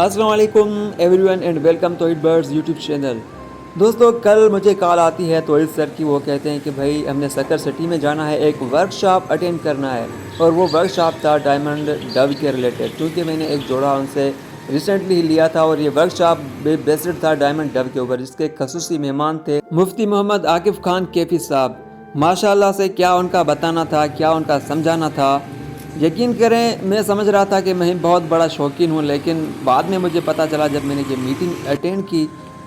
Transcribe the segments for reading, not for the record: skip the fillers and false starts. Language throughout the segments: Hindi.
अस्सलाम वालेकुम एवरीवन एंड वेलकम तो इट बर्ड्स यूट्यूब चैनल। दोस्तों, कल मुझे कॉल आती है तो सर की। वो कहते हैं कि भाई हमने सकर सिटी में जाना है, एक वर्कशॉप अटेंड करना है। और वो वर्कशॉप था डायमंड डव के रिलेटेड, क्योंकि मैंने एक जोड़ा उनसे रिसेंटली ही लिया था और ये वर्कशॉप बेस्ड था डायमंड डव के ऊपर, जिसके खसूसी मेहमान थे मुफ्ती मोहम्मद आकिफ खान कैफी साहब। माशाल्लाह से क्या उनका बताना था, क्या उनका समझाना था। यकीन करें, मैं समझ रहा था कि मैं बहुत बड़ा शौकीन हूँ, लेकिन बाद में मुझे पता चला जब मैंने ये मीटिंग अटेंड की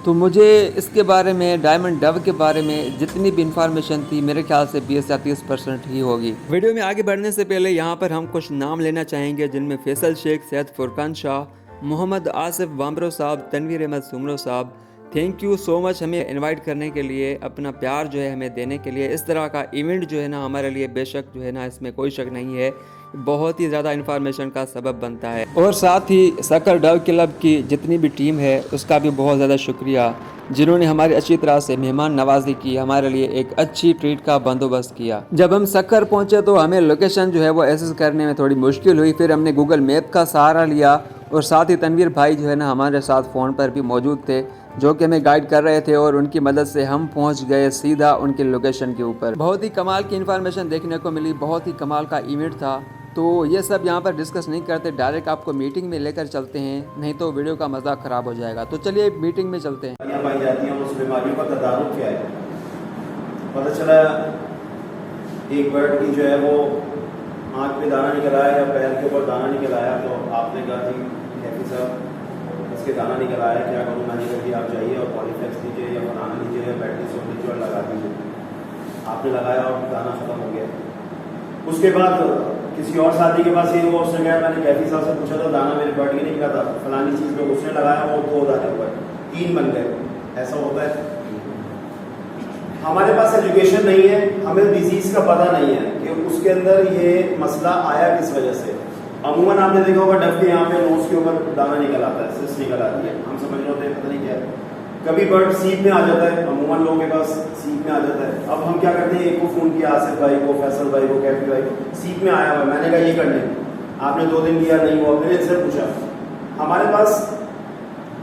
तो मुझे इसके बारे में, डायमंड डव के बारे में जितनी भी इंफॉर्मेशन थी, मेरे ख्याल से 20 या 30% ही होगी। वीडियो में आगे बढ़ने से पहले यहाँ पर हम कुछ नाम लेना चाहेंगे, जिनमें फैसल शेख, सैयद फुरकान शाह, मोहम्मद आसिफ वामरो साहब, तनवीर अहमद सुमरो साहब। थैंक यू सो मच हमें इनवाइट करने के लिए, अपना प्यार जो है हमें देने के लिए। इस तरह का इवेंट जो है ना हमारे लिए बेशक जो है ना, इसमें कोई शक नहीं है, बहुत ही ज़्यादा इन्फॉर्मेशन का सबब बनता है। और साथ ही सकर डव क्लब की जितनी भी टीम है उसका भी बहुत ज़्यादा शुक्रिया, जिन्होंने हमारी अच्छी तरह से मेहमान नवाजी की, हमारे लिए एक अच्छी ट्रीट का बंदोबस्त किया। जब हम सकर पहुंचे तो हमें लोकेशन जो है वो एसेस करने में थोड़ी मुश्किल हुई, फिर हमने गूगल मैप का सहारा लिया और साथ ही तनवीर भाई जो है ना हमारे साथ फ़ोन पर भी मौजूद थे, जो कि हमें गाइड कर रहे थे, और उनकी मदद से हम पहुंच गए सीधा उनके लोकेशन के ऊपर। बहुत ही कमाल की इन्फॉर्मेशन देखने को मिली, बहुत ही कमाल का इवेंट था। तो ये सब यहाँ पर डिस्कस नहीं करते, डायरेक्ट आपको मीटिंग में लेकर चलते हैं, नहीं तो वीडियो का मज़ा ख़राब हो जाएगा। तो चलिए मीटिंग में चलते हैं। बीमारियाँ पाई जाती हैं, उस बीमारियों का तदारुक क्या है। पता चला एक बर्ड की जो है वो आँख पे दाना निकल आया या पैर के ऊपर दाना निकल आया, तो आपने कहा जी कैफी साहब इसके दाना निकल आया, क्या करूँ। मैंने कहा कि आप जाइए और पॉलीफ्लेक्स लीजिए या बनाना लीजिए या बैटरी सोप लीजिए और लगा दीजिए। आपने लगाया और दाना ख़त्म हो गया। उसके बाद किसी और साथी के पास ये हुआ, उसने कहा मैंने कैफी साहब से पूछा था दाना मेरे बर्ड के निकला था फलानी चीज़ पे, उसने लगाया वो 2 दाने हुए, 3 बन गए। ऐसा होता है। हमारे पास एजुकेशन नहीं है, हमें डिजीज़ का पता नहीं है कि उसके अंदर ये मसला आया किस वजह से। अमूमन आपने देखा होगा डव के यहाँ पे नोज के ऊपर दाना निकल आता है, सिस्ट निकल आती है, हम समझ रहे होते हैं पता नहीं क्या है। कभी बर्ड सीप में आ जाता है, अमूमन लोगों के पास सीप में आ जाता है। अब हम क्या करते हैं, एक को फ़ोन किया आसिफ भाई को, फैसल भाई को, कैफी भाई को, सीप में आया हुआ, मैंने कहा ये करने, आपने 2 दिन किया नहीं हुआ, मैंने इनसे पूछा। हमारे पास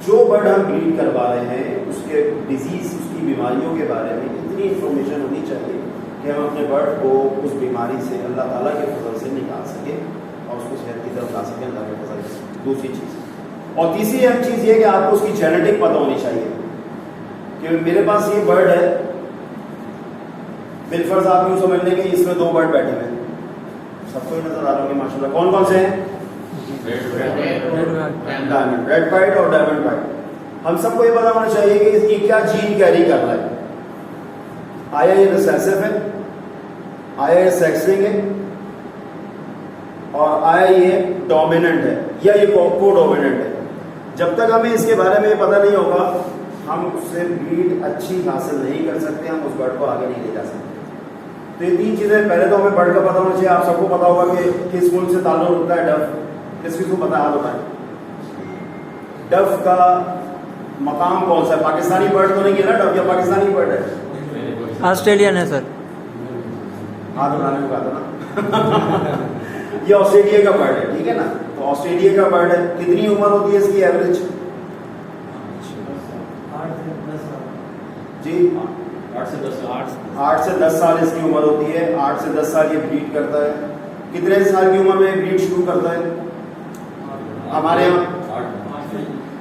जो बर्ड हम ब्रीड करवा रहे हैं उसके डिजीज़, उसकी बीमारियों के बारे में इतनी इंफॉर्मेशन होनी चाहिए कि हम अपने बर्ड को उस बीमारी से अल्लाह ताला के फजल से निकाल सकें और उसको सेहत की तरफ ला सकें अल्लाह के फजल से। दूसरी चीज़, और तीसरी अहम चीज़ ये कि आपको उसकी जेनेटिक पता होनी चाहिए कि मेरे पास ये बर्ड है, बिलफर्ज आप यूँ समझ लें कि इसमें 2 बर्ड बैठे हुए हैं, सबको ही नजर आ रहा होंगे माशाल्लाह। कौन कौन से हैं? डायमंड रेड वाइट और डायमंड वाइट। हम सबको ये पता होना चाहिए कि इसकी क्या जीन कैरी कर रहा है। आया ये रिसेसिव है, आया ये सेक्स रिंग है, और आया ये डोमिनेंट है या ये को डोमिनेंट है। जब तक हमें इसके बारे में पता नहीं होगा हम उससे ब्रीड अच्छी हासिल नहीं कर सकते, हम उस बर्ड को आगे नहीं ले जा सकते। तो ये 3 चीज़ें, पहले तो हमें बर्ड का पता होना चाहिए। आप सबको पता होगा कि किस मुल्क से ताल्लुक होता है डव, किसको पता है, हाथ होता है डव का मकाम कौन सा है? पाकिस्तानी बर्ड तो नहीं है ना डव, या पाकिस्तानी बर्ड है? ऑस्ट्रेलियन है सर। हाथ उठाने को कहा था ना ये ऑस्ट्रेलिया का बर्ड है, ठीक है ना। तो ऑस्ट्रेलिया का बर्ड है, कितनी उम्र होती है इसकी एवरेज? जी 8 से 10 साल इसकी उम्र होती है। 8 से 10 साल ये ब्रीड करता है। कितने साल की उम्र में ब्रीड शुरू करता है? हमारे यहाँ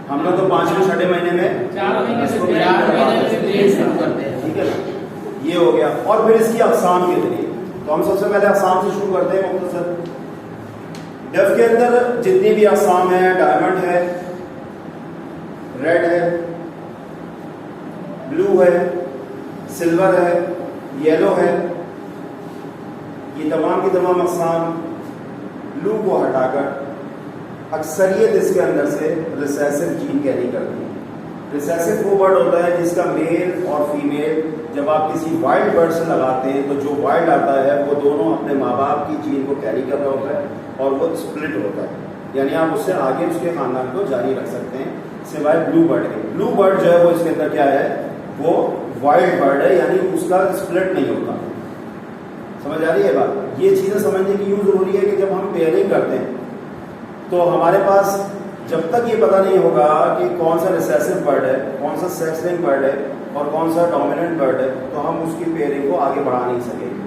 हम लोग तो 5वें-6ठे महीने में, 4 महीने से शुरू करते हैं, ठीक है ना। ये हो गया। और फिर इसकी अक़साम के जरिए, तो हम सबसे पहले अक़साम से शुरू करते हैं मुख्तसर। डव के अंदर जितनी भी अक़साम है, डायमंड है, रेड है, ब्लू है, सिल्वर है, येलो है, ये तमाम की तमाम अक़साम ब्लू को हटाकर अक्सरियत इसके अंदर से रिसेसिव जीन कैरी करती है। रिसेसिव वो बर्ड होता है जिसका मेल और फीमेल जब आप किसी वाइल्ड बर्ड से लगाते हैं तो जो वाइल्ड आता है वो दोनों अपने माँ बाप की जीन को कैरी कर रहा होता है और वो स्प्लिट होता है, यानी आप उससे आगे उसके खानदान को जारी रख सकते हैं, सिवाय ब्लू बर्ड के। ब्लू बर्ड जो है वो इसके अंदर क्या है, वो वाइल्ड बर्ड है, यानी उसका स्प्लिट नहीं होता। समझ आ रही है बात। ये चीज़ें समझने की यूँ ज़रूरी है कि जब हम पेयरिंग करते हैं तो हमारे पास जब तक ये पता नहीं होगा कि कौन सा रिसेसिव बर्ड है, कौन सा सेक्स लिंक बर्ड है और कौन सा डोमिनेंट बर्ड है, तो हम उसकी पेयरिंग को आगे बढ़ा नहीं सकेंगे।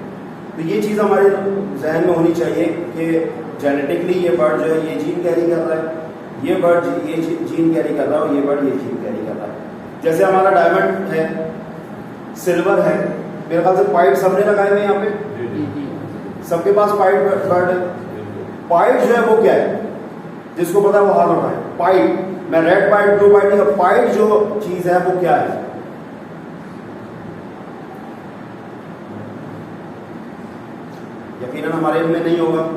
तो ये चीज़ हमारे जहन में होनी चाहिए कि जेनेटिकली ये बर्ड जो है ये जीन कैरी कर रहा है, ये बर्ड ये जीन कैरी कर रहा है और ये बर्ड ये जीन कैरी कर रहा है। जैसे हमारा डायमंड है, सिल्वर है, मेरे ख्याल से पाइट सबने लगाए हुए यहाँ पे, सबके पास पाइट बर्ड है। पाइट जो है वो क्या है, जिसको पता है वो हाथ उठाए। पाइट, मैं रेड पाइट ब्लू पाइट नहीं, पाइट जो चीज है वो क्या है? यकीनन हमारे इनमें नहीं होगा।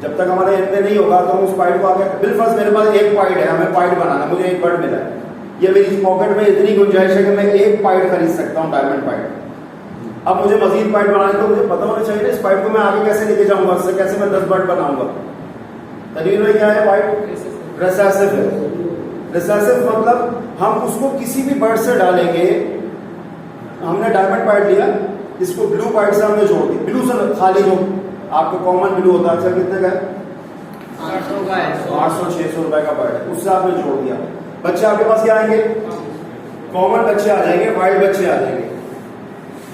जब तक हमारे इनमें नहीं होगा तो हम उस पाइट को आगे बिलफर्ज मेरे पास एक पाइट है, हमें पाइट बनाना, मुझे एक बर्ड मिला है, ये मेरी पॉकेट में इतनी गुंजाइश है कि मैं एक पाइट खरीद सकता हूँ, डायमंड पाइट। अब मुझे मजीद पाइट बनाने तो मुझे पता होना चाहिए इस पाइट को मैं आगे कैसे लेके जाऊंगा, इससे कैसे मैं 10 बर्ड बनाऊंगा। तनवीर में क्या है पाइट? रिसेसिव है। रिसेसिव मतलब हम उसको किसी भी बर्ड से डालेंगे। हमने डायमंड पाइट लिया, इसको ब्लू पाइट से हमने जोड़ दिया, ब्लू से खाली जो आपको कॉमन ब्लू होता है, अच्छा कितने का है? 800 का है, 800-600 रुपए का पाइट है, उससे आपने जोड़ दिया। बच्चे आपके पास क्या आएंगे? कॉमन बच्चे आ जाएंगे, वाइल्ड बच्चे आ जाएंगे।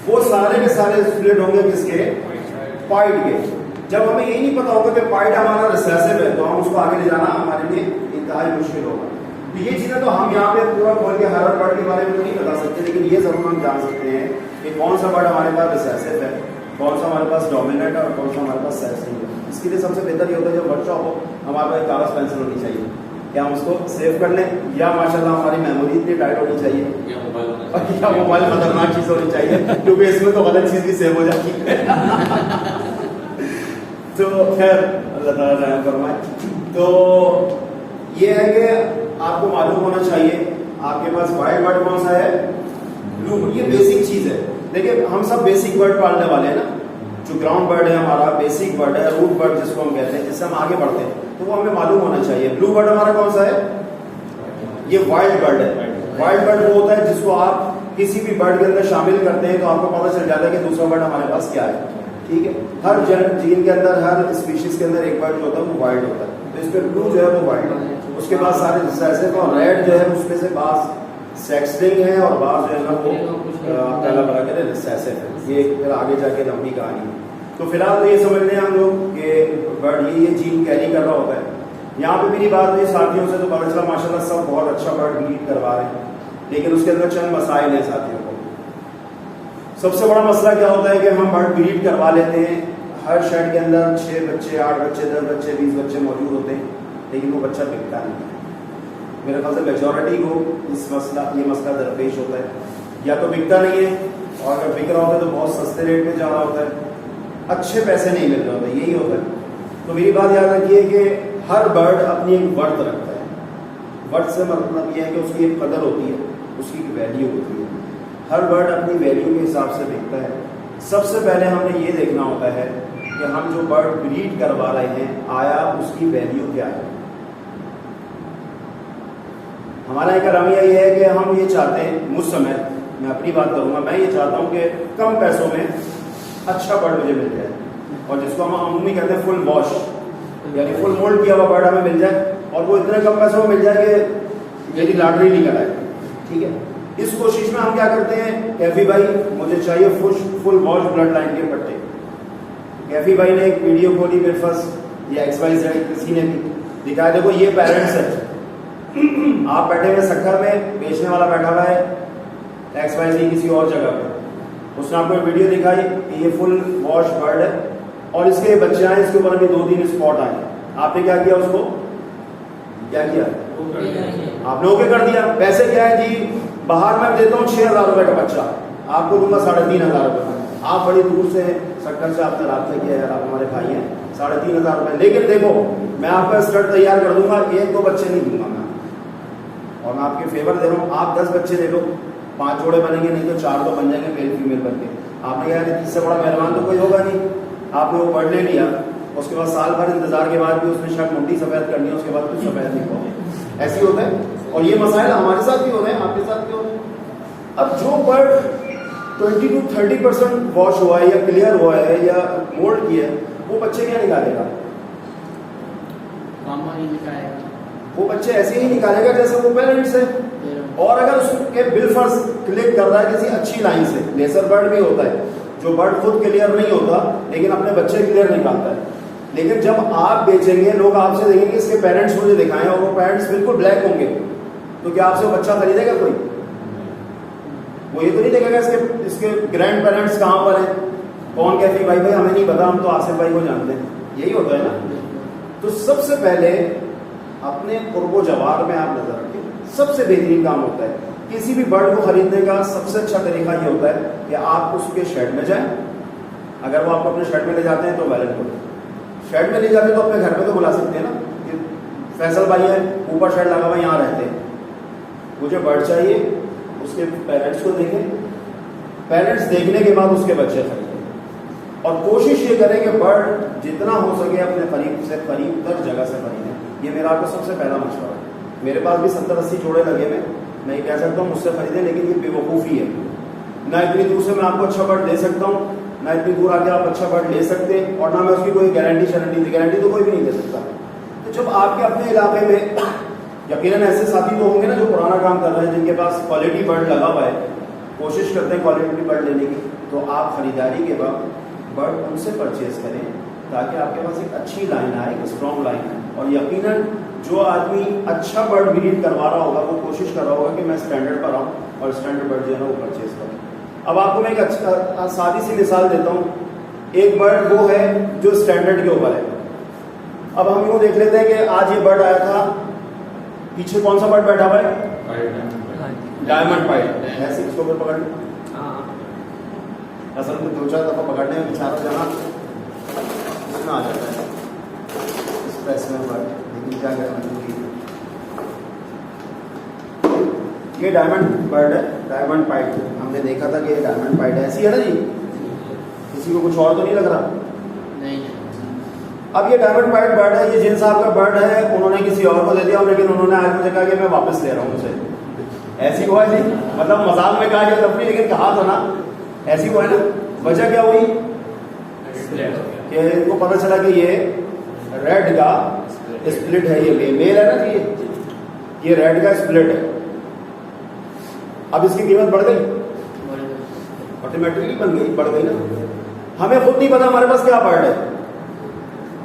वो सारे के सारे स्प्लिट होंगे किसके? पाइट के। जब हमें ये नहीं पता होगा कि पाइट हमारा रिसेसिव है तो हम उसको आगे ले जाना हमारे लिए इंतहाई मुश्किल होगा। तो ये चीजें तो हम यहाँ पे पूरा खोल के हर बर्ड के बारे में नहीं बता सकते, लेकिन ये जरूर हम जान सकते हैं कि कौन सा बर्ड हमारे पास रिसेसिव है, कौन सा हमारे पास डोमिनेंट है और कौन सा हमारे पास सेक्स लिंक है। इसके लिए सबसे बेहतर ये होता है जब वर्कशॉप हो हमारे पास एक कागज पेंसिल होनी चाहिए, क्या हम उसको सेव कर लें, या माशाल्लाह हमारी मेमोरी इतनी टाइट होनी चाहिए, या मोबाइल खतरनाक चीज होनी चाहिए, क्योंकि इसमें तो गलत चीज भी सेव हो जाती है। तो खैर अल्लाह ताला रहम फरमाए। तो ये है कि आपको मालूम होना चाहिए आपके पास वाइल्ड बर्ड कौन सा है, ब्लू बर्ड। ये बेसिक चीज है। देखिए हम सब बेसिक बर्ड पालने वाले हैं ना, जो ग्राउंड बर्ड है हमारा, बेसिक बर्ड है, रूट बर्ड जिसको हम कहते हैं, जिससे हम आगे बढ़ते हैं, तो वो हमें मालूम होना चाहिए। ब्लू बर्ड हमारा कौन सा है? ये वाइल्ड बर्ड है। वाइल्ड बर्ड वो होता है जिसको आप किसी भी बर्ड के अंदर शामिल करते हैं तो आपको पता चल जाता है कि दूसरा बर्ड हमारे पास क्या है। ठीक है, हर जीन के अंदर, हर स्पीशीज के अंदर एक बर्ड जो होता है वो वाइल्ड होता है। तो इसमें ब्लू जो है वो वाइल्ड है, उसके बाद सारे रिसेसिव और रेड जो है उसमें से बास सेक्सलिंग है और बास जो है ना वो पहला बड़ा के रिसेसिव है। ये फिर आगे जाके लंबी कहानी है। तो फिलहाल तो ये समझ लें हम लोग कि बर्ड ये जीन कैरी कर रहा होता है। यहाँ पे मेरी बात हुई साथियों से तो पता चला माशाल्लाह सब बहुत अच्छा बर्ड ब्रीड करवा रहे हैं, लेकिन उसके अंदर चंद मसाइल हैं साथियों को। सबसे बड़ा मसला क्या होता है कि हम बर्ड ब्रीड करवा लेते हैं, हर शेड के अंदर 6 बच्चे, 8 बच्चे, 10 बच्चे, 20 बच्चे मौजूद होते हैं, लेकिन वो बच्चा बिकता नहीं। मेरे ख्याल से मेजॉरिटी को ये मसला दरपेश होता है, या तो बिकता नहीं है, और अगर बिक रहा होता है तो बहुत सस्ते रेट में जा रहा होता है, अच्छे पैसे नहीं मिल रहे होते, यही होता है। तो मेरी बात याद रखिए कि हर बर्ड अपनी एक वर्थ रखता है। वर्थ से मतलब यह है कि उसकी एक कदर होती है, उसकी एक वैल्यू होती है। हर बर्ड अपनी वैल्यू के हिसाब से बिकता है। सबसे पहले हमने ये देखना होता है कि हम जो बर्ड ब्रीड करवा रहे हैं आया उसकी वैल्यू क्या है। हमारा एक रवैया ये है कि हम ये चाहते हैं, मुझ समय मैं अपनी बात करूंगा, मैं ये चाहता हूं कि कम पैसों में अच्छा बर्ड मुझे मिल जाए, और जिसको हम अमूमी कहते हैं फुल वॉश, यानी फुल मोल्ड किया हुआ बर्ड हमें मिल जाए, और वो इतने कम पैसों में मिल जाए कि मेरी लॉटरी नहीं कराए। ठीक है, इस कोशिश में हम क्या करते हैं, कैफी भाई मुझे चाहिए फुल वॉश ब्लड लाइन के पट्टे। कैफी भाई ने एक वीडियो खोली मेरे पास, या XYZ किसी ने भी दिखाया, देखो ये पेरेंट्स है, आप बैठे हुए सक्खर में, बेचने वाला बैठा हुआ है XYZ किसी और जगह पे, उसने आपको वीडियो दिखाई कि ये फुल वॉश बर्ड है और इसके बच्चे आए, इसके ऊपर अभी 2-3 स्पॉट आए। आपने क्या किया, उसको क्या किया, आपने ओके कर दिया। पैसे क्या है जी, बाहर मैं देता हूँ 6,000 रुपए का बच्चा, आपको दूंगा 3,500 रुपए। आप बड़ी दूर से सक्कर से आपसे रब्ता किया यार, आप हमारे भाई हैं, 3,500 रुपए, लेकिन देखो मैं आपका स्टड तैयार कर दूंगा, 1-2 बच्चे नहीं दूंगा मैं, और मैं आपके फेवर दे रहा हूँ, आप 10 बच्चे ले लो, 5 जोड़े बनेंगे, नहीं तो 4 तो बन जाएंगे मेल फीमेल करके। आपने कहा इससे बड़ा मेहरबान तो कोई होगा नहीं, आपने वो पढ़ ले लिया, उसके बाद साल भर इंतजार के बाद भी उसने शर्ट मुंडी सफेद करनी है, उसके बाद कुछ सफेद नहीं होगा। ऐसे होता है, और ये मसाइल हमारे साथ भी हो रहे हैं, आपके साथ भी हो रहे हैं। अब जो बर्ड 20 to 30% वॉश हुआ है या क्लियर हुआ है या मोल्ड किया है, वो बच्चे क्या निकालेगा, मामा नहीं निकालेगा। वो बच्चे ऐसे ही निकालेगा जैसे वो पेरेंट्स है। और अगर उसके बिलफर्स क्लिक कर रहा है किसी अच्छी लाइन से, लेसर बर्ड भी होता है जो बर्ड खुद क्लियर नहीं होता लेकिन अपने बच्चे क्लियर निकालता है, लेकिन जब आप बेचेंगे लोग आपसे देखेंगे इसके पेरेंट्स मुझे दिखाएं और वो पेरेंट्स बिल्कुल ब्लैक होंगे, तो क्या आपसे वो बच्चा खरीदेगा कोई? वो ये तो नहीं देखेगा इसके ग्रैंड पेरेंट्स कहाँ पर हैं, कौन कहती भाई हमें नहीं पता, हम तो आसिफ भाई को जानते हैं, यही होता है ना। तो सबसे पहले अपने कुर्बो जवार में आप नजर रखें, सबसे बेहतरीन काम होता है किसी भी बर्ड को खरीदने का सबसे अच्छा तरीका ये होता है कि आप उसके शेड में जाएं। अगर वो आपको अपने शेड में ले जाते हैं तो वेल एंड गुड, शेड में ले जाते हैं तो अपने घर में तो बुला सकते हैं ना कि फैसल भाई है ऊपर शेड लगा हुआ यहाँ रहते हैं, मुझे बर्ड चाहिए, उसके पेरेंट्स को देखें, पेरेंट्स देखने के बाद उसके बच्चे खरीदें और कोशिश ये करें कि बर्ड जितना हो सके अपने करीब से करीब तक जगह से खरीदें। ये मेरा आपको सबसे पहला मशवरा है। मेरे पास भी 70-80 जोड़े लगे हुए, मैं ये कह सकता हूँ मुझसे खरीदें, लेकिन ये बेवकूफ़ी है। ना इतनी दूर से मैं आपको अच्छा बर्ड दे सकता हूँ, ना इतनी दूर आके आप अच्छा बर्ड ले सकते हैं, और ना मैं उसकी कोई गारंटी तो कोई भी नहीं दे सकता। तो जब आपके अपने इलाके में यकीनन ऐसे साथी तो होंगे ना जो पुराना काम कर रहे हैं, जिनके पास क्वालिटी बर्ड लगा हुआ है, कोशिश करते हैं क्वालिटी बर्ड लेने की, तो आप खरीदारी के बाद बर्ड उनसे परचेज करें ताकि आपके पास एक अच्छी लाइन आए, एक स्ट्रॉन्ग लाइन है। और यकीनन जो आदमी अच्छा बर्ड ब्रीड करवा रहा होगा वो कोशिश कर रहा होगा कि मैं स्टैंडर्ड पर आऊँ और स्टैंडर्ड बर्ड जो है ना वो परचेज करूँ। अब आपको मैं एक अच्छा सादी सी मिसाल देता हूँ। एक बर्ड वो है जो स्टैंडर्ड के ऊपर है। अब हम यूँ देख लेते हैं कि आज ये बर्ड आया था, पीछे कौन सा बर्ड बैठा हुआ है? डायमंड पाइट। ऐसे इसको फिर पकड़ लो। असल में 2-4 दफा पकड़ने में बेचारा जाना इतना आ जाता है स्ट्रेस में बर्ड, लेकिन क्या करना चाहिए। ये डायमंड बर्ड है, डायमंड पाइट। हमने देखा था कि ये डायमंड पाइट है, ऐसी है ना जी, किसी को कुछ और तो नहीं लग रहा? नहीं। अब ये डायमंड पाइट बर्ड है, ये जिन साहब का बर्ड है उन्होंने किसी और को दे दिया, लेकिन उन्होंने आज मुझे कहा कि मैं वापस ले रहा हूँ उसे। ऐसी हुआ जी, मतलब मजाक में कहा या तफरी, लेकिन कहा था ना, ऐसी हुआ है ना। वजह क्या हुई कि इनको पता चला कि ये रेड का स्प्लिट है, ये मेल है ना जी, ये रेड का स्प्लिट है। अब इसकी कीमत बढ़ गई, ऑटोमेटिकली बन गई, बढ़ गई ना। हमें खुद नहीं पता हमारे पास क्या बर्ड है,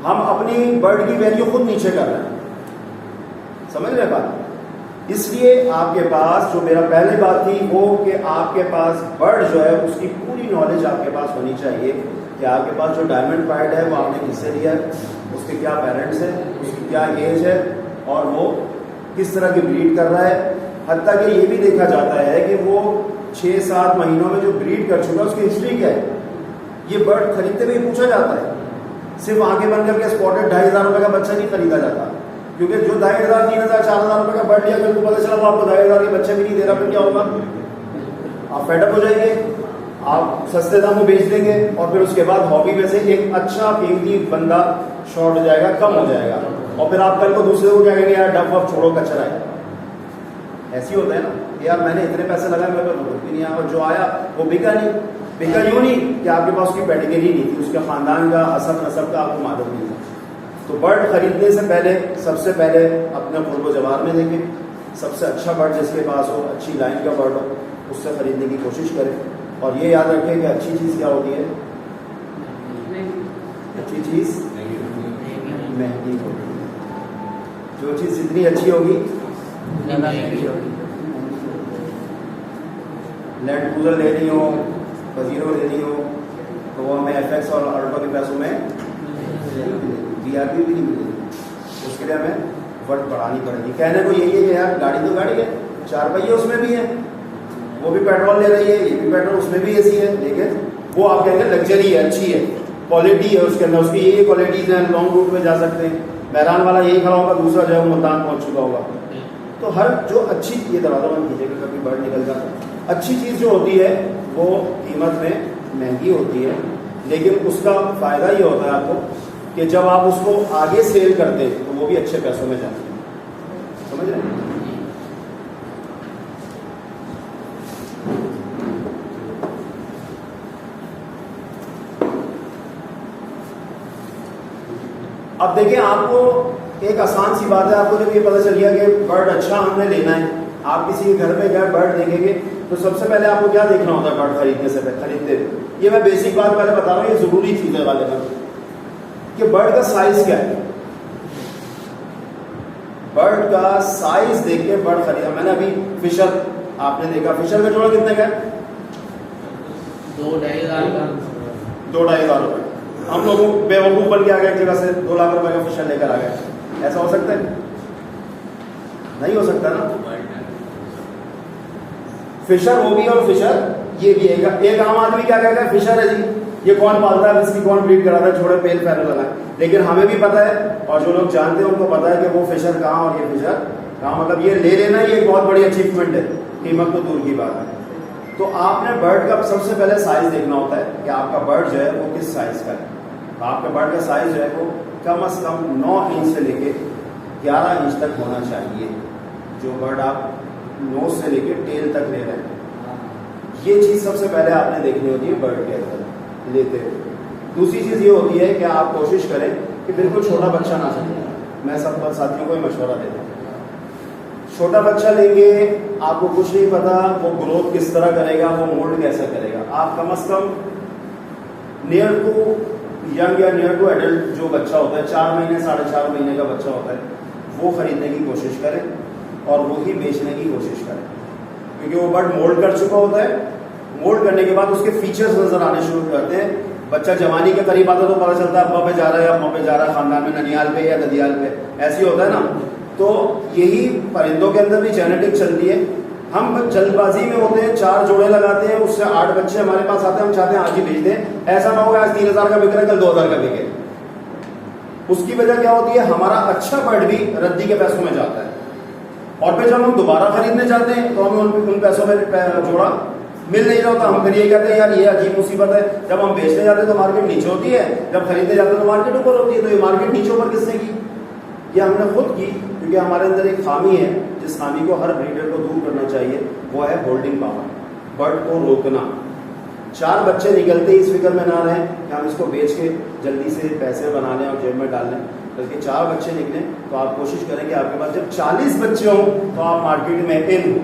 हम अपनी बर्ड की वैल्यू खुद नीचे कर रहे हैं, समझ रहे बात। इसलिए आपके पास जो मेरा पहले बात थी वो कि आपके पास बर्ड जो है उसकी पूरी नॉलेज आपके पास होनी चाहिए कि आपके पास जो डायमंड पाइट है वो आपने किससे लिया है, उसके क्या पेरेंट्स हैं, उसकी क्या एज है और वो किस तरह की ब्रीड कर रहा है। हत्ता कि ये भी देखा जाता है कि वो 6-7 महीनों में जो ब्रीड कर चुका है उसकी हिस्ट्री क्या है। ये बर्ड खरीदते हुए पूछा जाता है, सिर्फ आंखें बंद करके स्पॉटेड 2,500 रुपये का बच्चा नहीं खरीदा जाता, क्योंकि जो 2,500, 3,000, 4,000 रुपये का बर्ड लिया फिर पता चला वो आपको 2,500 के बच्चे भी नहीं दे रहा, फिर क्या होगा? आप फेडअप हो जाएंगे, आप सस्ते दाम में बेच देंगे और फिर उसके बाद हॉबी में से एक अच्छा कीमती बंदा शॉर्ट हो जाएगा, कम हो जाएगा, और फिर आप कल को दूसरे को क्या कहेंगे, यार डब वब छोड़ो, कचरा है। ऐसी होता है ना, यार मैंने इतने पैसे लगाए मेरे को भी नहीं आया, और जो आया वो बिका नहीं। बिका यूँ नहीं कि आपके पास उसकी पेडिग्री नहीं थी, उसके खानदान का असब नसब का आपको मालूम नहीं था। तो बर्ड खरीदने से पहले सबसे पहले अपने कुर्बो जवार में देखें, सबसे अच्छा बर्ड जिसके पास हो, अच्छी लाइन का बर्ड हो, उससे खरीदने की कोशिश करें। और ये याद रखें कि अच्छी चीज़ क्या होती है, अच्छी चीज़ महंगी होती है। जो चीज़ जितनी अच्छी होगी, लैंड क्रूजर लेनी हो, पजीरो लेनी हो, तो वो हमें FX और अल्टो के पैसों में DRP भी नहीं मिलेगी, उसके लिए हमें वर्क बढ़ानी पड़ेगी। कहने को यही है कि यार गाड़ी तो गाड़ी है, 4 पहिए उसमें भी है, वो भी पेट्रोल ले रही है, ये भी पेट्रोल, उसमें भी AC है, लेकिन वो आप कहेंगे लग्जरी है, अच्छी है, क्वालिटी है उसके अंदर, उसकी ये क्वालिटीज़ हैं, लॉन्ग रूट में जा सकते हैं। मैदान वाला यही खड़ा होगा, दूसरा जो है वो मुल्तान पहुँच चुका होगा। तो हर जो अच्छी, ये दरवाजा बंद कीजिएगा कभी बर्ड निकल जाता। अच्छी चीज़ जो होती है वो कीमत में महंगी होती है, लेकिन उसका फ़ायदा ये होता है आपको कि जब आप उसको आगे सेल करते हैं तो वो भी अच्छे पैसों में जाते हैं, समझ रहे हैं। अब देखिए, आपको एक आसान सी बात है, आपको जब ये पता चल गया कि बर्ड अच्छा हमने लेना है, आप किसी के घर पे गए बर्ड देखेंगे तो सबसे पहले आपको क्या देखना होता है बर्ड खरीदने से पहले, खरीदते हुए? ये मैं बेसिक बात पहले बता रहा हूँ, ये जरूरी चीज है वाले में कि बर्ड का साइज क्या है। बर्ड का साइज देख के बर्ड खरीदा। मैंने अभी फिशर, आपने देखा फिशर का जोड़ा कितने का है? 2-2.5 का। 2-2.5 रुपए। हम लोग बेवकूफ बन के आ गए, एक जगह से 2 लाख रुपए का फिशर लेकर आ गए। ऐसा हो सकता है? नहीं हो सकता ना। फिशर वो भी और फिशर ये भी है। एक आम आदमी क्या कहता है, फिशर है जी, ये कौन पालता है, इसकी कौन ब्रीड कराता है, छोड़े पेल पैर लगा। लेकिन हमें भी पता है, और जो लोग जानते हैं उनको पता है कि वो फिशर कहाँ और ये फिशर कहाँ। मतलब ये ले लेना ही एक बहुत बड़ी अचीवमेंट है, कीमत तो दूर की बात है। तो आपने बर्ड का सबसे पहले साइज देखना होता है कि आपका बर्ड जो है वो किस साइज का है। तो आपके बर्ड का साइज जो है वो कम से कम 9 इंच से लेके 11 इंच तक होना चाहिए। जो बर्ड आप नोज से लेके टेल तक ले रहे हैं, ये चीज सबसे पहले आपने देखनी होती है बर्ड के अंदर लेते हुए। दूसरी चीज ये होती है कि आप कोशिश करें कि बिल्कुल छोटा बच्चा ना चले। मैं सब साथियों को मशवरा देता हूँ, छोटा बच्चा लेंगे, आपको कुछ नहीं पता वो ग्रोथ किस तरह करेगा, वो मोल्ड कैसे करेगा। आप कम से कम नियर टू यंग या नियर टू एडल्ट जो बच्चा होता है, 4 महीने 4.5 महीने का बच्चा होता है, वो खरीदने की कोशिश करें और वो ही बेचने की कोशिश करें। क्योंकि वो बर्ड मोल्ड कर चुका होता है, मोल्ड करने के बाद उसके फीचर्स नजर आने शुरू करते हैं। बच्चा जवानी के करीब आता तो पता चलता है अब्बा पे जा रहा है, अम्मा पे जा रहा है, खानदान में ननियाल पे या ददियाल पे, ऐसे होता है ना। तो यही परिंदों के अंदर भी जेनेटिक चलती है। हम जल्दबाजी में होते हैं, 4 जोड़े लगाते हैं, उससे 8 बच्चे हमारे पास आते हैं, हम चाहते हैं आज ही भेज दें। ऐसा ना हो आज 3000 का बिक रहा है, कल 2000 का बिके। उसकी वजह क्या होती है, हमारा अच्छा बर्ड भी रद्दी के पैसों में जाता है, और फिर जब हम दोबारा खरीदने जाते हैं तो हमें उन पैसों में जोड़ा मिल नहीं रहा होता। हम फिर ये कहते हैं यार ये अजीब मुसीबत है। जब हम बेचने जाते हैं तो मार्केट नीचे होती है, जब खरीदने जाते हैं तो मार्केट ऊपर होती है। तो ये मार्केट नीचे ऊपर किसने की? ये हमने खुद की, क्योंकि हमारे अंदर एक खामी है जिस खामी को हर ब्रीडर को दूर करना चाहिए, वो है होल्डिंग पावर, बर्ड को रोकना। 4 बच्चे निकलते ही इस फिक्र में ना रहें कि हम इसको बेच के जल्दी से पैसे बना लें और जेब में डाल लें, बल्कि 4 बच्चे निकले तो आप कोशिश करें कि आपके पास जब 40 बच्चे हों तो आप मार्केट में इन हो।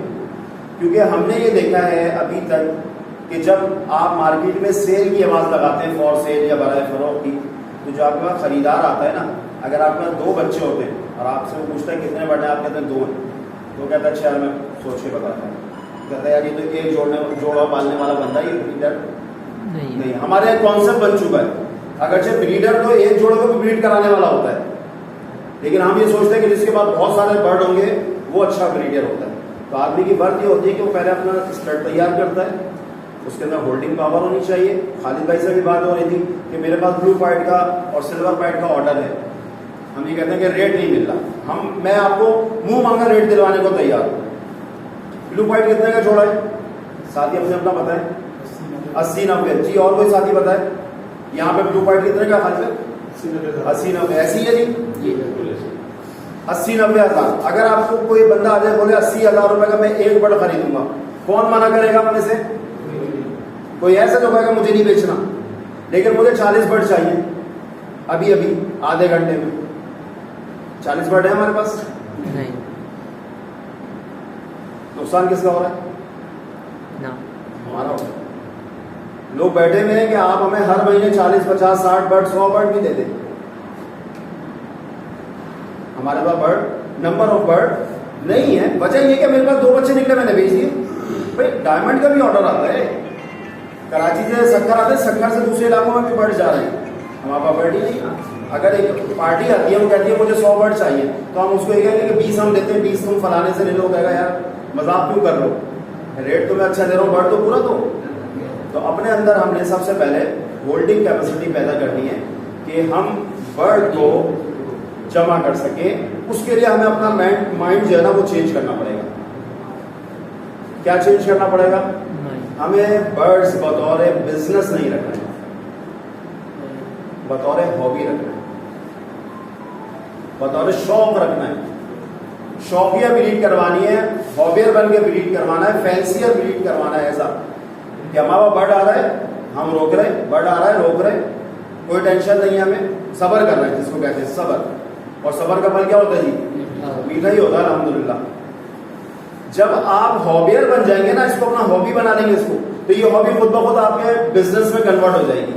क्योंकि हमने ये देखा है अभी तक कि जब आप मार्केट में सेल की आवाज़ लगाते हैं, फॉर सेल या बराए फरोख्त की, तो जो आपके पास खरीदार आता है ना, अगर आपके पास 2 बच्चे होते हैं और आपसे वो पूछता है कितने बड़े, आप कहते हैं 2 हैं, तो कहता है अच्छा यार मैं सोच के बताता हूँ। कहता है यार ये तो एक जोड़ा पालने वाला बंदा, ये ब्रीडर नहीं। हमारे एक कॉन्सेप्ट बन चुका है, अगरचे ब्रीडर तो एक जोड़े को भी ब्रीड कराने वाला होता है, लेकिन हम ये सोचते हैं कि जिसके पास बहुत सारे बर्ड होंगे वो अच्छा ब्रीडर होता है। तो आदमी की बात ये होती है कि वो पहले अपना स्टड तैयार करता है, उसके अंदर होल्डिंग पावर होनी चाहिए। खालिद भाई से भी बात हो रही थी कि मेरे पास ब्लू पाइट का और सिल्वर पाइट का ऑर्डर है, हम ये कहते हैं कि रेट नहीं मिल रहा, मैं आपको मुंह मांगा रेट दिलवाने को तैयार हूँ। ब्लू पाइट कितने का जोड़ा है? साथी अपने अपना बताए। 80-90 जी। और कोई साथी बताए यहाँ पे ब्लू पाइट कितने का? खालिद 80-90 ऐसी है जी, 80-90 हज़ार। अगर आपको कोई बंदा आ जाए बोले 80,000 रुपए का मैं एक बर्ड खरीदूंगा, कौन मना करेगा अपने से? कोई ऐसा तो कहेगा मुझे नहीं बेचना, लेकिन मुझे 40 बर्ड चाहिए अभी आधे घंटे में। 40 बर्ड है हमारे पास, नहीं। नुकसान किसका हो रहा है? ना हमारा हो रहा है। लोग बैठे हुए हैं कि आप हमें हर महीने 40, 50, 60 बर्ड, 100 बर्ड भी दे दें। हमारे पास बर्ड, नंबर ऑफ बर्ड नहीं है। वजह ये कि मेरे पास 2 बच्चे निकले, मैंने बेच दिए। भाई डायमंड का भी ऑर्डर आता है, कराची से सक्कर आते हैं, सक्कर से दूसरे इलाकों में भी बर्ड जा रहे हैं, हमारे पास बर्ड ही नहीं। अगर एक पार्टी आती है वो कहती है मुझे 100 बर्ड चाहिए, तो हम उसको ये कहेंगे कि 20 हम देते हैं, 20 तुम फलाने से ले लो। कहेगा यार मजाक क्यों कर लो, रेट तो मैं अच्छा दे रहा हूँ, बर्ड तो पूरा दो। तो अपने अंदर हमने सबसे पहले होल्डिंग कैपेसिटी पैदा करनी है कि हम बर्ड को जमा कर सके। उसके लिए हमें अपना माइंड जो है ना वो चेंज करना पड़ेगा। क्या चेंज करना पड़ेगा? हमें बर्ड्स बतौर बिजनेस नहीं रखना है, बतौर हॉबी रखना है, बतौर शौक रखना है। शौकिया ब्रीड करवानी है, हॉबियर बन के ब्रीड करवाना है, फैंसियर ब्रीड करवाना है। ऐसा कि हमारा बर्ड आ रहा है हम रोक रहे, बर्ड आ रहा है रोक रहे, कोई टेंशन नहीं है, हमें सब्र करना है, जिसको कहते हैं सब्र। और सबर का फल क्या होता है जी? मीठा ही होता है, अल्हम्दुलिल्लाह। जब आप हॉबियर बन जाएंगे ना, इसको अपना हॉबी बना लेंगे इसको, तो ये हॉबी खुद ब खुद आपके बिजनेस में कन्वर्ट हो जाएगी।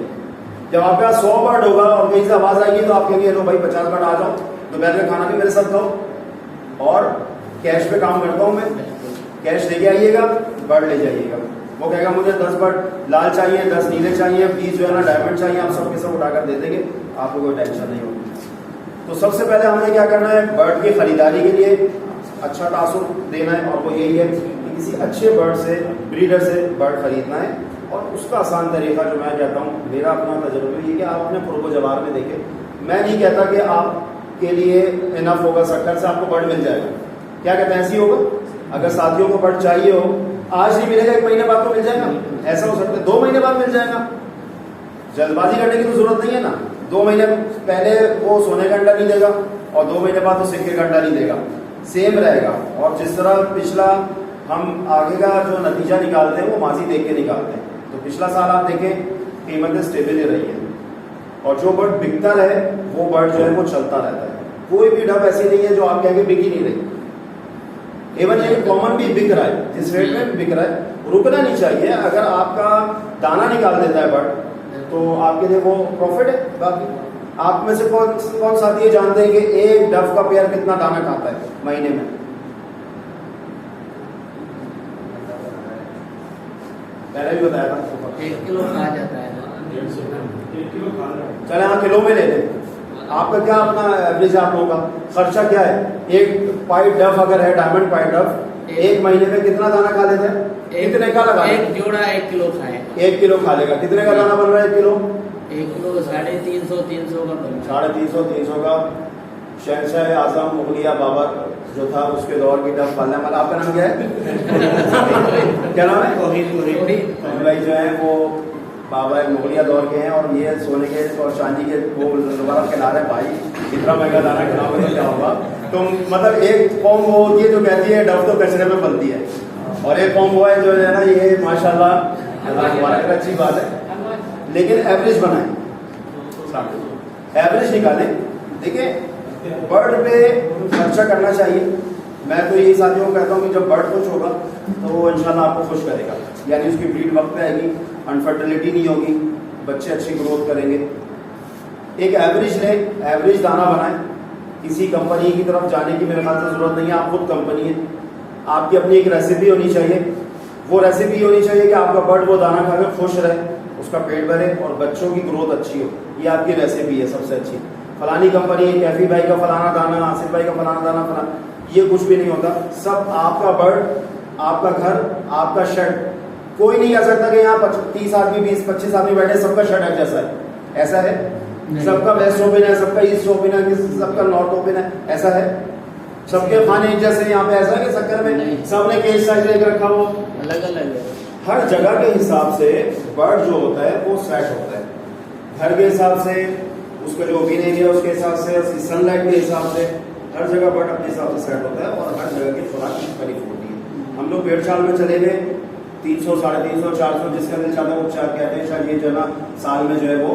जब आपके पास 100 बर्ड होगा और कहीं से आवाज आएगी तो आप कहेंगे लो भाई 50 बर्ड आ जाओ, दोपहर का खाना भी मेरे साथ खाओ और कैश पे काम करता हूं मैं, कैश लेके आइएगा, बर्ड ले जाइएगा। वो कहेगा मुझे 10 बर्ड लाल चाहिए, 10 नीले चाहिए, 20 जो है ना डायमंड चाहिए, आप सबके सब उठाकर दे देंगे, आपको कोई टेंशन नहीं होगी। तो सबसे पहले हमें क्या करना है, बर्ड की खरीदारी के लिए अच्छा तासुर देना है, और वो यही है कि किसी अच्छे बर्ड से, ब्रीडर से बर्ड खरीदना है। और उसका आसान तरीका जो मैं कहता हूँ, मेरा अपना तजुर्बा ये कि आप अपने पुरबो जवार में देखें। मैं नहीं कहता कि आपके लिए इनफ होगा शक्कर से आपको बर्ड मिल जाएगा, क्या कहते हैं ऐसी होगा। अगर साथियों को बर्ड चाहिए हो, आज नहीं मिलेगा 1 महीने बाद तो मिल जाएगा, ऐसा हो सकता है 2 महीने बाद मिल जाएगा। जल्दबाजी करने की तो जरूरत नहीं है ना। 2 महीने पहले वो सोने का अंडा नहीं देगा और 2 महीने बाद तो सिक्के का अंडा नहीं देगा, सेम रहेगा। और जिस तरह पिछला हम आगे का जो नतीजा निकालते हैं वो माजी देख के निकालते हैं। तो पिछला साल आप देखें कीमतें स्टेबल ही रही है, और जो बर्ड बिकता रहे वो बर्ड जो है वो चलता रहता है। कोई भी डब ऐसी नहीं है जो आप कहेंगे बिक ही नहीं रही। इवन ये कॉमन भी बिक रहा है, जिस रेट में बिक रहा है, रुकना नहीं चाहिए। अगर आपका दाना निकाल देता है बर्ड तो आपके लिए वो प्रॉफिट है। बाकी आप में से कौन साथी ये जानते हैं कि एक डब का पेयर कितना दाना खाता है महीने में? पहले भी बताया था 1 किलो खा जाता है। चले हाँ किलो में ले लें। आपका क्या अपना एवरेज आप लोगों का खर्चा क्या है? एक पाइट डफ अगर है, डायमंड पाइट डफ, 1 महीने में कितना दाना खा लेते हैं? कितने का लगा? एक जोड़ा 1 किलो खाए। 1 किलो खा लेगा। कितने का दाना बन रहा है 1 किलो? 1 किलो 350 का बन रहा है। 350 का। शहंशाह आजम मुगलिया बाबर जो था उसके दौर की डफ पालने वाला। आपका नाम क्या है? क्या नाम है? तोहीद भाई जो है वो बाबा मुगलिया दौर के हैं, और ये सोने के और चांदी के वो दोबारा खिला रहे भाई, इतना महंगा दाना खिलाओगे क्या होगा। तो मतलब एक कौम वो होती है जो कहती है डफ तो कचरे में बनती है, और एक कौम वो है जो है ना ये माशाल्लाह अल्लाह मुबारक, अच्छी बात है। लेकिन एवरेज बनाएं, एवरेज निकालें। देखिए बर्ड पे खर्चा करना चाहिए। मैं तो यही साथियों को कहता हूँ कि जब बर्ड खुश होगा तो वो इंशाल्लाह आपको खुश करेगा, यानी उसकी ब्रीड वक्त पे आएगी, अनफर्टिलिटी नहीं होगी, बच्चे अच्छी ग्रोथ करेंगे। एक एवरेज ले, एवरेज दाना बनाएं। किसी कंपनी की तरफ जाने की मेरे ख्याल से जरूरत नहीं है, आप खुद कंपनी है। आपकी अपनी एक रेसिपी होनी चाहिए। वो रेसिपी होनी चाहिए कि आपका बर्ड वो दाना खाकर खुश रहे, उसका पेट भरे और बच्चों की ग्रोथ अच्छी हो। ये आपकी रेसिपी है सबसे अच्छी। फलानी कंपनी, कैफी भाई का फलाना दाना, आसिफ भाई का फलाना दाना, फलाना, ये कुछ भी नहीं होता। सब आपका बर्ड, आपका घर, आपका शेड। कोई नहीं कह सकता कि यहाँ 30 आदमी 20-25 आदमी बैठे सबका शेड एक जैसा है, ऐसा है? सबका वेस्ट ओपन है, सबका ईस्ट ओपन है, सबका नॉर्थ ओपन है, ऐसा है? सबके खाने एक जैसे यहाँ पे ऐसा है कि शक्कर में सबने केज साइज लेकर रखा हो? अलग अलग है। हर जगह के हिसाब से बर्ड जो होता है वो सेट होता है। घर के हिसाब से, उसका जो ओपिन एरिया उसके हिसाब से, उसकी सनलाइट के हिसाब से, हर जगह बर्ड अपने हिसाब से सेट होता है, और हर जगह की खुराक मुख्तलिफ होती है। हम लोग पेड़ छाल में चले गए, 300, 350, 400 जिसका दिल चाहता है वो चाह कहते हैं शायद ये जो ना साल में जो है वो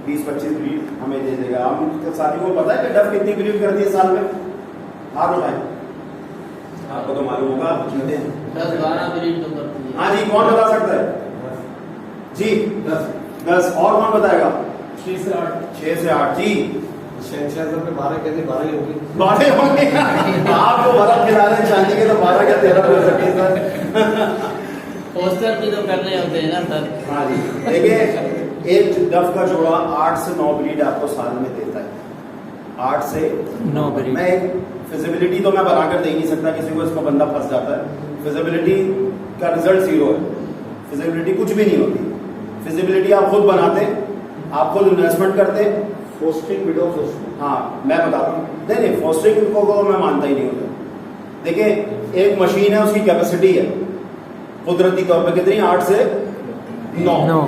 20-25 ब्रीड हमें दे देगा। हम साथियों को पता है कि डफ कितनी ब्रीड करती है साल में? हाथ उठाएं, आपको तो मालूम होगा, आप जीते हैं। 10-12 ब्रीड तो करती है। हाँ जी, कौन बता सकता है जी? 10। और कौन बताएगा? 6 से 8। 6 से 8 जी। शहंशाह में 12 कहते 12 ही होगी। 12 होंगे। आप तो 12 खिला रहे हैं चांदी के, तो 12 क्या 13 हो सकते सर? पोस्टर भी तो करने होते हैं ना सर। हाँ जी। देखिए एक डफ का जोड़ा 8 से 9 ब्रीड आपको साल में देता है। 8 से 9 ब्रीड। मैं एक फिजिबिलिटी तो मैं बनाकर दे नहीं सकता किसी को, इसको बंदा फंस जाता है। फिजिबिलिटी का रिजल्ट 0 है। फिजिबिलिटी कुछ भी नहीं होती। फिजिबिलिटी आप खुद बनाते हैं, आप खुद इन्वेस्टमेंट करते हैं। Fostering window fostering. हाँ मैं बताता हूँ। नहीं फोस्टिंग को मैं मानता ही नहीं होता। देखिए एक मशीन है, उसकी कैपेसिटी है कुदरती तौर पे कितनी? 8 से 9।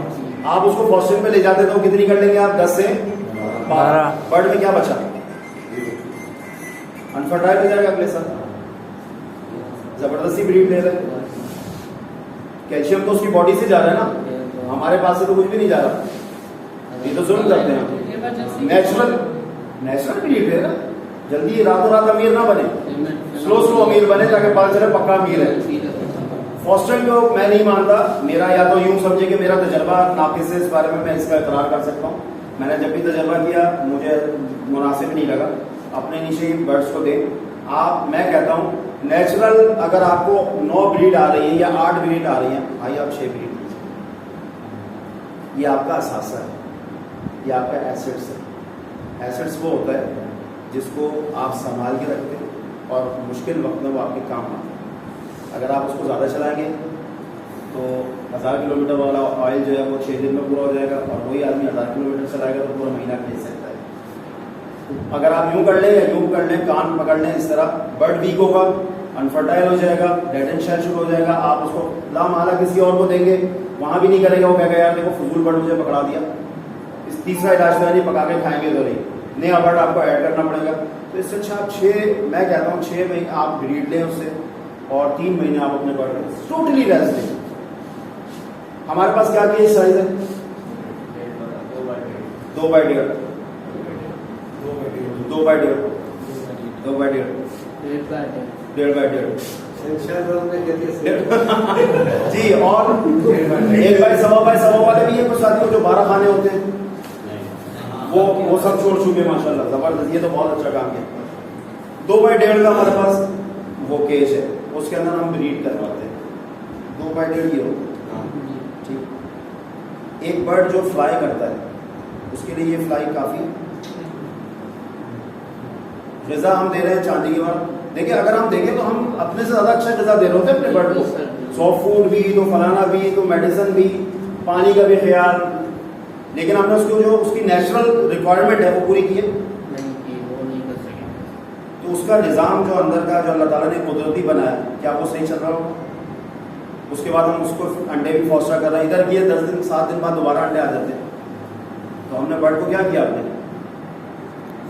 आप उसको फोस्टिंग पे ले जाते तो कितनी कर लेंगे आप? 10 से 12। बर्ड में क्या बचा? अनफर्टाइल हो जाएगा अगले साल। जबरदस्ती ब्रीड ले रहे। कैल्शियम तो उसकी बॉडी से जा रहा है ना, हमारे पास से तो कुछ भी नहीं जा रहा। ये तो जुल्म करते हैं। नेचुरल ब्रीड है ना, जल्दी रातों रात अमीर ना बने, स्लो स्लो अमीर बने ताकि पता चले पक्का अमीर है। फॉस्टरिंग को मैं नहीं मानता, मेरा या तो यूं समझे कि मेरा तजर्बा नाकिस है, इस बारे में मैं इसका इकरार कर सकता हूँ। मैंने जब भी तजर्बा किया मुझे मुनासिब नहीं लगा। अपने नीचे बर्ड्स को दें आप, मैं कहता हूँ नेचुरल अगर आपको 9 ब्रीड आ रही है या 8 ब्रीड आ रही है, भाई आप 6 ब्रीड लीजिए। ये आपका असासा है, ये आपका एसेट्स है। एसेट्स वो होता है जिसको आप संभाल के रखते हैं और मुश्किल वक्त में वो आपके काम आता है। अगर आप उसको ज़्यादा चलाएंगे तो 1000 किलोमीटर वाला ऑयल जो है वो 6 दिन में पूरा हो जाएगा, और वही आदमी 1000 किलोमीटर चलाएगा तो पूरा महीना भेज सकता है। अगर आप यूं कर लें या यूं कर लें, कान पकड़ लें इस तरह, बर्ड वीक होगा, अनफर्टाइल हो जाएगा, डेड एंड शेल शुरू हो जाएगा। आप उसको लामाला किसी और को देंगे, वहां भी नहीं करेगा, वो कहेगा यार देखो फजूल बर्ड मुझे पकड़ा दिया। इस तीसरा इलाज तो नहीं, पका के खाएंगे तो नहीं, नया बर्ड आपको ऐड करना पड़ेगा। तो इससे अच्छा आप 6, मैं कहता हूँ 6 महीने आप ब्रीड लें उससे, और 3 महीने आप अपने बर्ड को टोटली रेस्ट दें। हमारे पास क्या केज साइज है? 2 बाई 1.5, 2 बाई 1.5, 2 बाई 1.5, 1.5 बाई 1.5 जी। और 1 बाई 1.25 वाले भी है कुछ साथियों जो 12 खाने होते हैं, वो सब छोड़ चुके माशाल्लाह, जबरदस्त। ये तो बहुत अच्छा काम किया। 2 बाई 1.5 का हमारे पास वो केज है, उसके अंदर हम ब्रीड करवाते हैं। 2 बाई 1.5 ये हो ठीक। एक बर्ड जो फ्लाई करता है उसके लिए ये फ्लाई काफी। ग़िज़ा हम दे रहे हैं चांदी की बार, देखिए अगर हम देखें तो हम अपने से ज्यादा अच्छा ग़िज़ा दे रहे होते हैं अपने बर्ड को। सॉफ्ट फूड भी तो, फलाना भी तो, मेडिसिन भी, पानी का भी ख्याल, लेकिन हमने उसको जो उसकी नेचुरल रिक्वायरमेंट है वो पूरी की है। तो उसका निज़ाम जो अंदर का जो अल्लाह ताला ने कुदरती बनाया, क्या वो सही चल रहा होगा? उसके बाद हम उसको अंडे भी फॉस्टर कर रहे हैं, इधर किए 10 दिन 7 दिन बाद दोबारा अंडे आ जाते हैं। तो हमने बर्ड को क्या किया आपने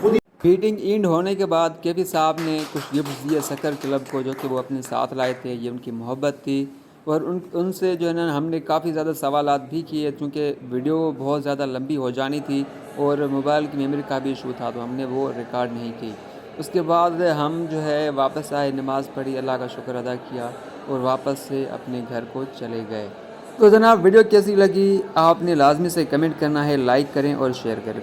खुद ही। मीटिंग एंड होने के बाद केपी साहब ने कुछ गिफ्ट दिए सकर क्लब को, जो कि वो अपने साथ लाए थे। ये उनकी मोहब्बत थी, और उनसे जो है ना हमने काफ़ी ज़्यादा सवालात भी किए, क्योंकि वीडियो बहुत ज़्यादा लंबी हो जानी थी और मोबाइल की मेमोरी का भी इशू था, तो हमने वो रिकॉर्ड नहीं की। उसके बाद हम जो है वापस आए, नमाज़ पढ़ी, अल्लाह का शुक्र अदा किया और वापस से अपने घर को चले गए। तो जनाब वीडियो कैसी लगी आपने लाजमी से कमेंट करना है, लाइक करें और शेयर करें।